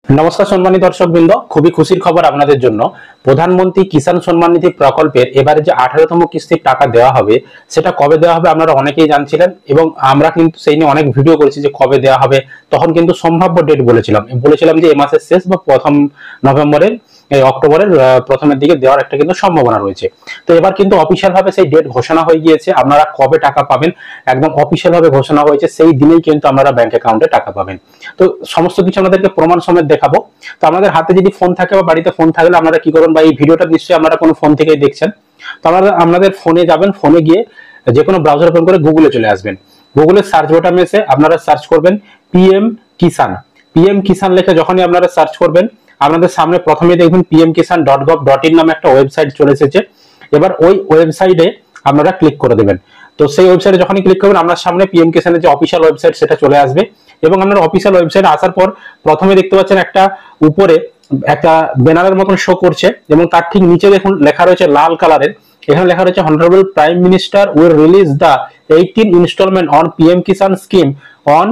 নমস্কার সম্মানিত দর্শকবৃন্দ, খুবই খুশির খবর আপনাদের জন্য। প্রধানমন্ত্রী কিষাণ সম্মান নিধি প্রকল্পের এবারে যে 18তম কিস্তির টাকা দেওয়া হবে, সেটা কবে দেওয়া হবে আপনারা অনেকেই জানছিলেন এবং আমরা কিন্তু সেই নিয়ে অনেক ভিডিও করেছি যে কবে দেওয়া হবে। তখন কিন্তু সম্ভাব্য ডেট বলেছিলাম যে এই মাসের শেষ বা প্রথম নভেম্বরের অক্টোবরের প্রথমের দিকে দেওয়ার একটা কিন্তু সম্ভাবনা রয়েছে। তো এবার কিন্তু অফিসিয়াল ভাবে সেই ডেট ঘোষণা হয়ে গিয়েছে। আপনারা কবে টাকা পাবেন একদম অফিসিয়াল ভাবে ঘোষণা হয়েছে, সেই দিনেই কিন্তু আপনারা ব্যাংক অ্যাকাউন্টে টাকা পাবেন। তো সমস্ত কিছু আমাদেরকে প্রমাণ সমেত দেখাবো। তো আমাদের হাতে যদি ফোন থাকে বা বাড়িতে ফোন থাকলে আপনারা কি করুন, বা এই ভিডিওটা নিশ্চয়ই আপনারা কোনো ফোন থেকেই দেখছেন। তো আপনাদের ফোনে যাবেন, ফোনে গিয়ে যে কোনো ব্রাউজার ওপেন করে গুগলে চলে আসবেন। গুগলের সার্চ বাটনে এসে আপনারা সার্চ করবেন পিএম কিষাণ। পিএম কিষাণ লেখে যখনই আপনারা সার্চ করবেন, আপনাদের সামনে প্রথমে দেখবেন pmkisan.gov.in নামে একটা ওয়েবসাইট চলে এসেছে। এবার ওই ওয়েবসাইটে আপনারা ক্লিক করে দেবেন। তো সেই ওয়েবসাইটে যখনই ক্লিক করবেন, আপনার সামনে পিএম কিষাণের যে অফিসিয়াল ওয়েবসাইট সেটা চলে আসবে। এবং আপনার অফিসিয়াল ওয়েবসাইটে আসার পর প্রথমে দেখতে পাচ্ছেন একটা উপরে একটা ব্যানারের মতন শো করছে, এবং তার ঠিক নিচে দেখুন লেখা রয়েছে লাল কালারের। এখানে লেখা রয়েছে honourable prime minister will release the 18 instalment on PM Kisan scheme on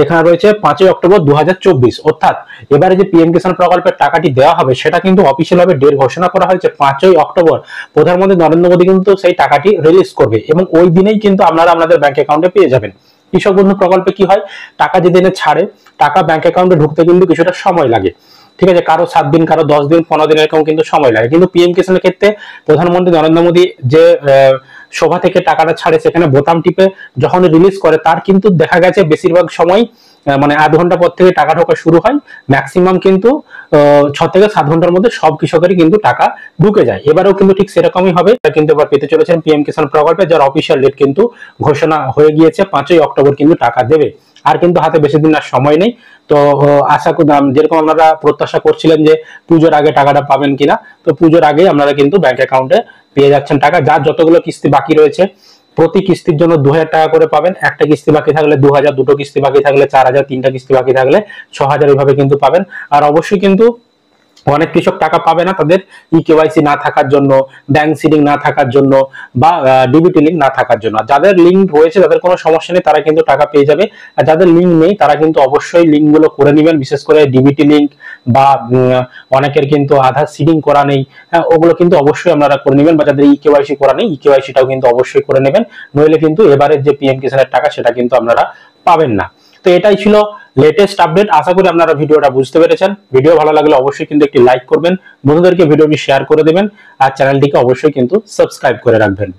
এখানে রয়েছে 5 অক্টোবর 2024। অর্থাৎ এবারে যে পিএম কিষাণ প্রকল্পের টাকাটি দেওয়া হবে সেটা কিন্তু অফিসিয়াল ভাবে ডেট ঘোষণা করা হয়েছে 5 অক্টোবর। প্রধানমন্ত্রী নরেন্দ্র মোদী কিন্তু সেই টাকাটি রিলিজ করবে এবং ওই দিনেই কিন্তু আপনারা আপনাদের ব্যাংক অ্যাকাউন্টে পেয়ে যাবেন। কৃষক বন্ধু প্রকল্পে কি হয়, টাকা যেদিনে ছাড়ে টাকা ব্যাংক অ্যাকাউন্টে ঢুকতে কিন্তু কিছুটা সময় লাগে। ঠিক আছে, কারো 7 দিন, কারো 10 দিন, 15 দিন এরকম কিন্তু সময় লাগে। কিন্তু পিএম কিষাণের ক্ষেত্রে প্রধানমন্ত্রী নরেন্দ্র মোদী যে সভা থেকে টাকাটা ছাড়ে, সেখানে বোতাম টিপে যখন রিলিজ করে, তার কিন্তু দেখা গেছে বেশিরভাগ সময় মানে আধ ঘন্টা পর থেকে টাকা ঢোকা শুরু হয়। ম্যাক্সিমাম কিন্তু 6 থেকে 7 ঘন্টার মধ্যে সব কৃষকেরই কিন্তু টাকা ঢুকে যায়। এবারেও কিন্তু ঠিক সেরকমই হবে। কিন্তু এবার পেতে চলেছেন পিএম কিষাণ প্রকল্পে, যার অফিসিয়াল ডেট কিন্তু ঘোষণা হয়ে গিয়েছে। 5 অক্টোবর কিন্তু টাকা দেবে। আর কিন্তু হাতে বেশি দিন আর সময় নেই। তো আশা করলাম যেরকম আপনারা প্রত্যাশা করছিলেন যে পুজোর আগে টাকাটা পাবেন কিনা, তো পুজোর আগে আপনারা কিন্তু ব্যাংক অ্যাকাউন্টে পেয়ে যাচ্ছেন টাকা। যার যতগুলো কিস্তি বাকি রয়েছে প্রতি কিস্তির জন্য 2000 টাকা করে পাবেন। একটা কিস্তি বাকি থাকলে 2000, দুটো কিস্তি বাকি থাকলে 4000, তিনটা কিস্তি বাকি থাকলে 6000, এইভাবে কিন্তু পাবেন। আর অবশ্যই কিন্তু অনেক কৃষক টাকা পাবে না তাদের ইকেওয়াইসি না থাকার জন্য, ব্যাংক সিডিং না থাকার জন্য, বা ডিবিটি লিঙ্ক না থাকার জন্য। যাদের লিঙ্ক রয়েছে তাদের কোনো সমস্যা নেই, তারা কিন্তু টাকা পেয়ে যাবে। আর যাদের লিঙ্ক নেই তারা কিন্তু অবশ্যই লিঙ্ক গুলো করে নেবেন, বিশেষ করে ডিবিটি লিঙ্ক বা অনেকের কিন্তু আধার সিডিং করা নেই, হ্যাঁ ওগুলো কিন্তু অবশ্যই আপনারা করে নেবেন। বা যাদের ইকেওয়াইসি করা নেই, ইকেওয়াইসিটাও কিন্তু অবশ্যই করে নেবেন, নইলে কিন্তু এবারের যে পিএম কিষাণের টাকা সেটা কিন্তু আপনারা পাবেন না। তো এটাই ছিল লেটেস্ট আপডেট। আশা করি আপনারা ভিডিওটা বুঝতে পেরেছেন। ভিডিও ভালো লাগলে অবশ্যই কিন্তু একটি লাইক করবেন, বন্ধুদেরকে ভিডিওটি শেয়ার করে দেবেন, আর চ্যানেলটিকে অবশ্যই কিন্তু সাবস্ক্রাইব করে রাখবেন।